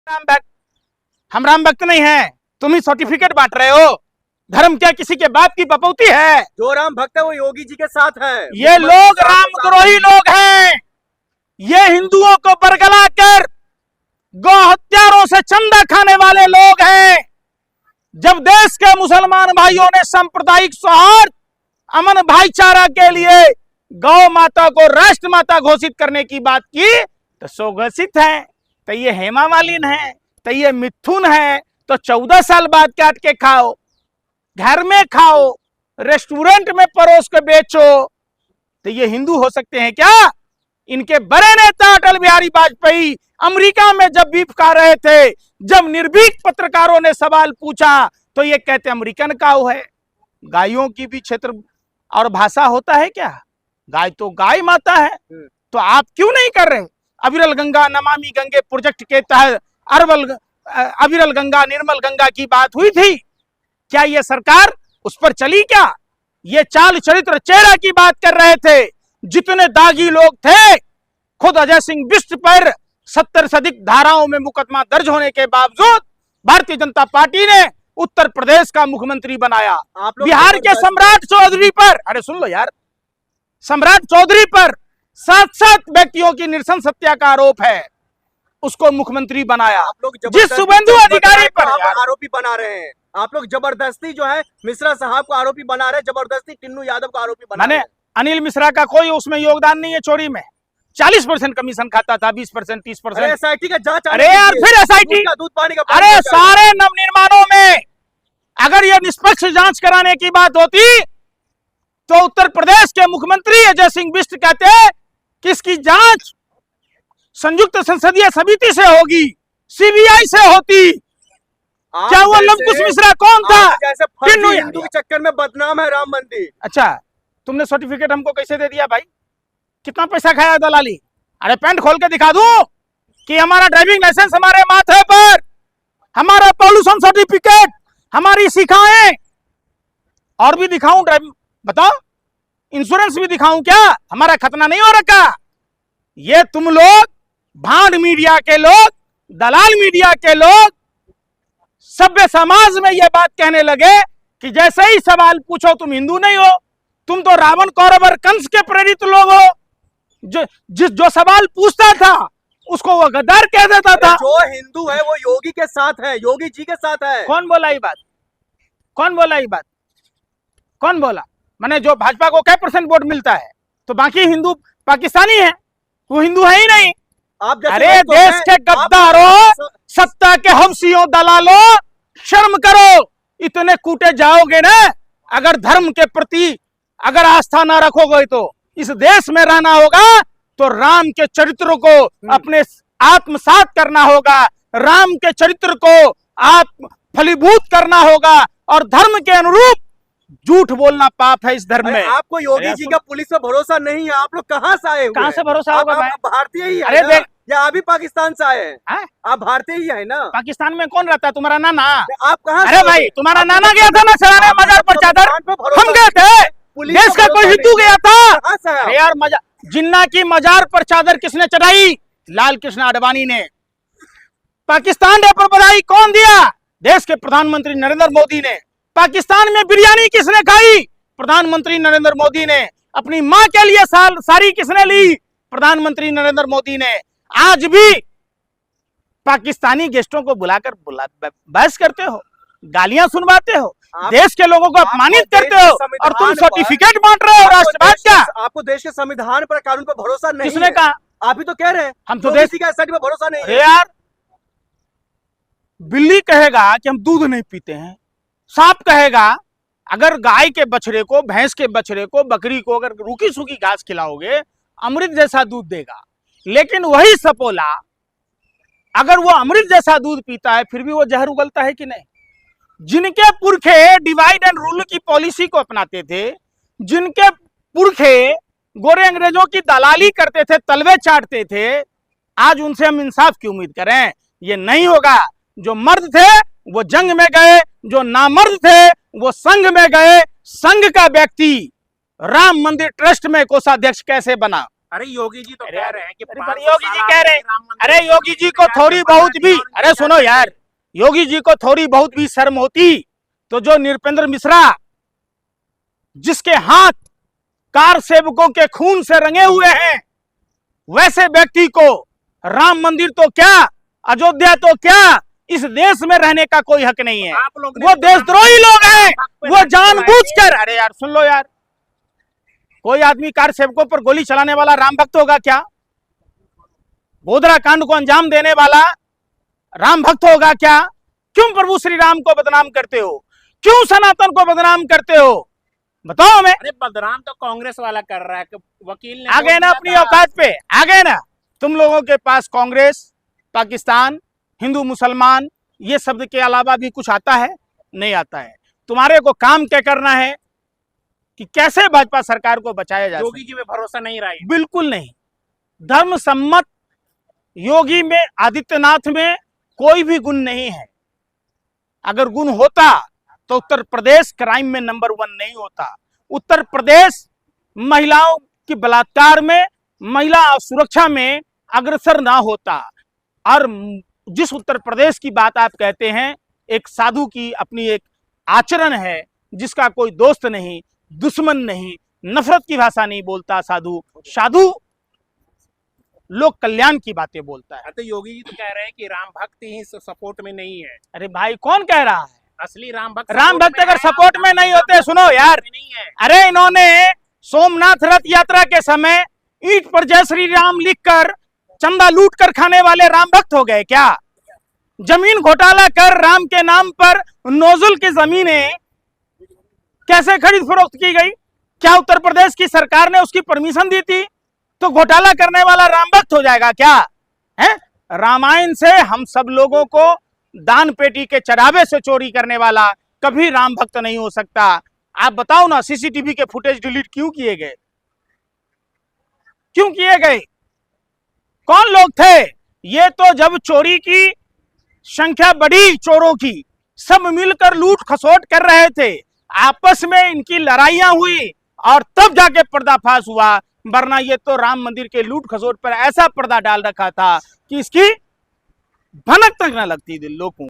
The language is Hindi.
राम भक्त, हम राम भक्त नहीं हैं, तुम ही सर्टिफिकेट बांट रहे हो। धर्म क्या किसी के बाप की बपौती है? जो राम भक्त है वो योगी जी के साथ है। ये लोग रामद्रोही लोग हैं। ये हिंदुओं को बरगला कर गौ हत्यारों से चंदा खाने वाले लोग हैं। जब देश के मुसलमान भाइयों ने सांप्रदायिक सौहार्द, अमन भाईचारा के लिए गौ माता को राष्ट्र माता घोषित करने की बात की तो स्वघोषित है, तो ये हेमा मालिनी है, तो ये मिथुन है, तो 14 साल बाद काट के खाओ, घर में खाओ, रेस्टोरेंट में परोस के बेचो, तो ये हिंदू हो सकते हैं क्या? इनके बड़े नेता अटल बिहारी वाजपेयी अमेरिका में जब बीफ खा रहे थे, जब निर्भीक पत्रकारों ने सवाल पूछा तो ये कहते अमेरिकन काऊ है। गायों की भी क्षेत्र और भाषा होता है क्या? गाय तो गाय माता है। तो आप क्यों नहीं कर रहे? अविरल गंगा नमामि गंगे प्रोजेक्ट के तहत अविरल गंगा निर्मल गंगा की बात हुई थी, क्या ये सरकार उस पर चली क्या? ये चाल चरित्र चेहरा की बात कर रहे थे। जितने दागी लोग थे, खुद अजय सिंह बिष्ट पर 70 से अधिक धाराओं में मुकदमा दर्ज होने के बावजूद भारतीय जनता पार्टी ने उत्तर प्रदेश का मुख्यमंत्री बनाया। बिहार के सम्राट चौधरी पर, अरे सुन लो यार, सम्राट चौधरी पर 7 व्यक्तियों की नृशंस हत्या का आरोप है, उसको मुख्यमंत्री बनाया। आप लोग जिस शुभेंदु अधिकारी पर आरोपी बना रहे हैं, आप लोग जबरदस्ती जो है मिश्रा साहब को आरोपी बना रहे हैं, जबरदस्ती टिन्नू यादव को आरोपी बना रहे हैं। अनिल मिश्रा का कोई उसमें योगदान नहीं है चोरी में। 40% कमीशन खाता था, 20%, 30%। एसआईटी का जांच, अरे यार फिर एसआईटी, दूध पानी का, अरे सारे नवनिर्माणों में अगर ये निष्पक्ष जांच कराने की बात होती तो उत्तर प्रदेश के मुख्यमंत्री अजय सिंह बिष्ट कहते कि इसकी जांच संयुक्त संसदीय समिति से होगी, सीबीआई से होती। क्या वो लवकुश मिश्रा कौन था? जैसे फर्जी हिंदू के चक्कर में बदनाम है राम मंदिर। अच्छा, तुमने सर्टिफिकेट हमको कैसे दे दिया भाई? कितना पैसा खाया दलाली? अरे पैंट खोल के दिखा दूं कि हमारा ड्राइविंग लाइसेंस हमारे माथे पर, हमारा पॉल्यूशन सर्टिफिकेट, हमारी शिकायतें, और भी दिखाऊं ड्राइविंग, बताओ, इंश्योरेंस भी दिखाऊं क्या? हमारा खतना नहीं हो रखा? ये तुम लोग भांड मीडिया के लोग, दलाल मीडिया के लोग सभ्य समाज में ये बात कहने लगे कि जैसे ही सवाल पूछो तुम हिंदू नहीं हो, तुम तो रावण कौरव और कंस के प्रेरित लोग हो। जो सवाल पूछता था उसको वो गद्दार कह देता था। जो हिंदू है वो योगी के साथ है, योगी जी के साथ है। कौन बोला ये बात? कौन बोला ये बात? कौन बोला? माने जो भाजपा को क्या % वोट मिलता है तो बाकी हिंदू पाकिस्तानी है, वो हिंदू है ही नहीं। आप अरे देश के गद्दारों, सत्ता के हवसियों, दलालों, शर्म करो। इतने कूटे जाओगे ना, अगर धर्म के प्रति अगर आस्था ना रखोगे तो इस देश में रहना होगा, तो राम के चरित्र को अपने आत्मसात करना होगा, राम के चरित्र को आत्म फलीभूत करना होगा, और धर्म के अनुरूप झूठ बोलना पाप है इस धर्म में। आपको योगी जी का पुलिस पे भरोसा नहीं है? आप लोग कहाँ से आए हुए? कहाँ से भरोसा होगा भाई? भारतीय ही है। अरे देख, या अभी पाकिस्तान से आए हैं? आप भारतीय ही है ना? पाकिस्तान में कौन रहता है? तुम्हारा नाना? आप कहाँ? अरे भाई, तुम्हारा नाना गया था ना चढ़ाने मजार पर चादर, हम गए थे। देश का कोई हिंदू गया था? अरे यार, जिन्ना की मजार पर चादर किसने चढ़ाई? लाल कृष्ण आडवाणी ने। पाकिस्तान डे पर बधाई कौन दिया? देश के प्रधानमंत्री नरेंद्र मोदी ने। पाकिस्तान में बिरयानी किसने खाई? प्रधानमंत्री नरेंद्र मोदी ने। अपनी मां के लिए साड़ी किसने ली? प्रधानमंत्री नरेंद्र मोदी ने। आज भी पाकिस्तानी गेस्टों को बुलाकर बहस करते हो, गालियां सुनवाते हो, देश के लोगों को अपमानित करते हो, और तुम सर्टिफिकेट बांट रहे हो राष्ट्रवाद का। आपको देश के संविधान पर, कानून पर भरोसा नहीं? किसने कहा? आप ही तो कह रहे हैं हम तो देश का पर भरोसा नहीं है। यार, बिल्ली कहेगा कि हम दूध नहीं पीते हैं, सांप कहेगा, अगर गाय के बछड़े को, भैंस के बछड़े को, बकरी को अगर रूखी सूखी घास खिलाओगे अमृत जैसा दूध देगा। लेकिन वही सपोला अगर वो अमृत जैसा दूध पीता है फिर भी वो जहर उगलता है कि नहीं? जिनके पुरखे डिवाइड एंड रूल की पॉलिसी को अपनाते थे, जिनके पुरखे गोरे अंग्रेजों की दलाली करते थे, तलवे चाटते थे, आज उनसे हम इंसाफ की उम्मीद करें? ये नहीं होगा। जो मर्द थे वो जंग में गए, जो नामर्द थे वो संघ में गए। संघ का व्यक्ति राम मंदिर ट्रस्ट में कोषाध्यक्ष कैसे बना? अरे योगी जी तो अरे कह रहे हैं कि अरे 500 पर योगी जी साल कह रहे आपने हैं, राम मंदिर अरे योगी जी को थोड़ी बहुत भी, अरे सुनो यार, योगी जी को थोड़ी बहुत भी शर्म होती तो जो नृपेंद्र मिश्रा जिसके हाथ कार सेवकों के खून से रंगे हुए हैं, वैसे व्यक्ति को राम मंदिर तो क्या, अयोध्या तो क्या, इस देश में रहने का कोई हक नहीं है। आप लोग ने वो तो देशद्रोही लोग हैं, पे वो लाठी जानबूझकर, अरे यार सुन लो यार, कोई आदमी कार सेवकों पर गोली चलाने वाला राम भक्त होगा क्या? गोधरा कांड को अंजाम देने वाला राम भक्त होगा क्या? क्यों प्रभु श्री राम को बदनाम करते हो? क्यों सनातन को बदनाम करते हो? बताओ हमें। अरे बदनाम तो कांग्रेस वाला कर रहा है कि वकील ने आ गए ना अपनी औकात पे, आ गए ना। तुम लोगों के पास कांग्रेस, पाकिस्तान, हिंदू मुसलमान ये शब्द के अलावा भी कुछ आता है? नहीं आता है। तुम्हारे को काम क्या करना है कि कैसे भाजपा सरकार को बचाया जा योगी सके। जी में भरोसा नहीं रहा है। बिल्कुल नहीं। धर्म सम्मत योगी में, आदित्यनाथ में कोई भी गुण नहीं है। अगर गुण होता तो उत्तर प्रदेश क्राइम में नंबर 1 नहीं होता। उत्तर प्रदेश महिलाओं की बलात्कार में, महिला सुरक्षा में अग्रसर ना होता। और जिस उत्तर प्रदेश की बात आप कहते हैं, एक साधु की अपनी एक आचरण है, जिसका कोई दोस्त नहीं, दुश्मन नहीं, नफरत की भाषा नहीं बोलता। साधु साधु लोक कल्याण की बातें बोलता है। तो योगी जी तो कह रहे हैं कि राम भक्त ही सपोर्ट में नहीं है। अरे भाई कौन कह रहा है? असली राम भक्त अगर सपोर्ट में नहीं होते, सुनो यार, नहीं है। अरे इन्होंने सोमनाथ रथ यात्रा के समय ईंट पर जय श्री राम लिखकर चंदा लूट कर खाने वाले राम भक्त हो गए क्या? जमीन घोटाला कर राम के नाम पर नोजुल की जमीनें कैसे खरीद फरोख्त की गई? क्या उत्तर प्रदेश की सरकार ने उसकी परमिशन दी थी? तो घोटाला करने वाला राम भक्त हो जाएगा क्या? है? रामायण से हम सब लोगों को दान पेटी के चढ़ावे से चोरी करने वाला कभी राम भक्त नहीं हो सकता। आप बताओ ना, सीसीटीवी के फुटेज डिलीट क्यों किए गए? क्यों किए गए? कौन लोग थे ये? तो जब चोरी की संख्या बढ़ी, चोरों की, सब मिलकर लूट खसोट कर रहे थे, आपस में इनकी लड़ाइयां हुई और तब जाके पर्दाफाश हुआ। वरना ये तो राम मंदिर के लूट खसोट पर ऐसा पर्दा डाल रखा था कि इसकी भनक तक न लगती दिल लोगों।